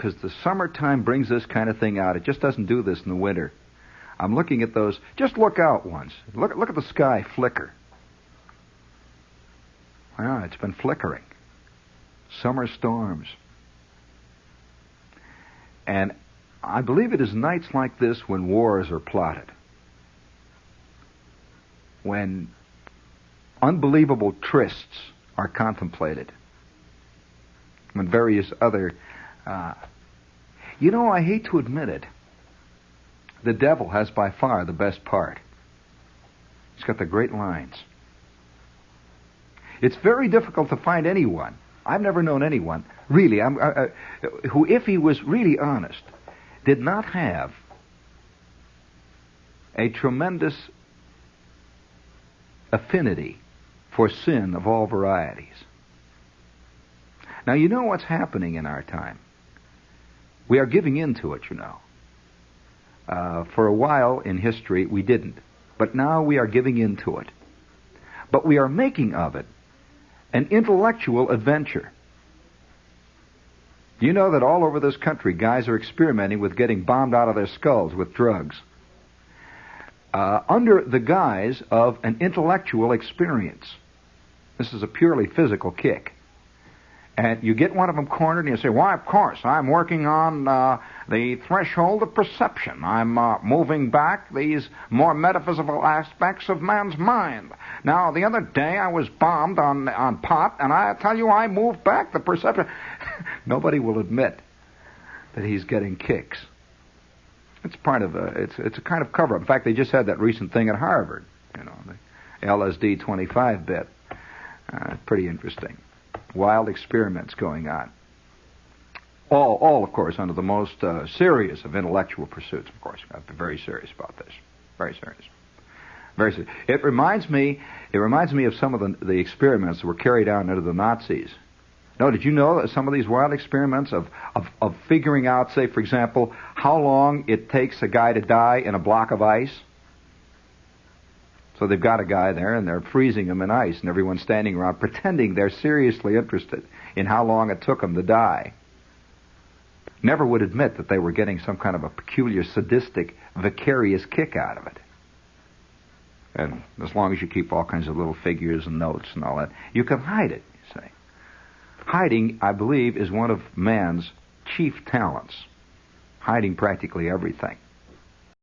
because the summertime brings this kind of thing out. It just doesn't do this in the winter. I'm looking at those. Just look out once. Look at the sky flicker. Wow, it's been flickering. Summer storms. And I believe it is nights like this when wars are plotted, when unbelievable trysts are contemplated, when various other... I hate to admit it, the devil has by far the best part. He's got the great lines. It's very difficult to find anyone, I've never known anyone, really, who, if he was really honest, did not have a tremendous affinity for sin of all varieties. Now, you know what's happening in our time. We are giving in to it, For a while in history, we didn't. But now we are giving in to it. But we are making of it an intellectual adventure. You know that all over this country, guys are experimenting with getting bombed out of their skulls with drugs, under the guise of an intellectual experience. This is a purely physical kick. And you get one of them cornered and you say, why, of course, I'm working on the threshold of perception. I'm moving back these more metaphysical aspects of man's mind. Now, the other day I was bombed on pot, and I tell you I moved back the perception. Nobody will admit that he's getting kicks. It's part of it's a kind of cover-up. In fact, they just had that recent thing at Harvard, the LSD 25 bit. Pretty interesting. Wild experiments going on. All, of course, under the most serious of intellectual pursuits, of course. I've been very serious about this. Very serious. Very serious. It reminds me of some of the experiments that were carried out under the Nazis. No, did you know that some of these wild experiments of figuring out, say, for example, how long it takes a guy to die in a block of ice? So they've got a guy there, and they're freezing him in ice, and everyone's standing around pretending they're seriously interested in how long it took him to die. Never would admit that they were getting some kind of a peculiar, sadistic, vicarious kick out of it. And as long as you keep all kinds of little figures and notes and all that, you can hide it, you say. Hiding, I believe, is one of man's chief talents. Hiding practically everything.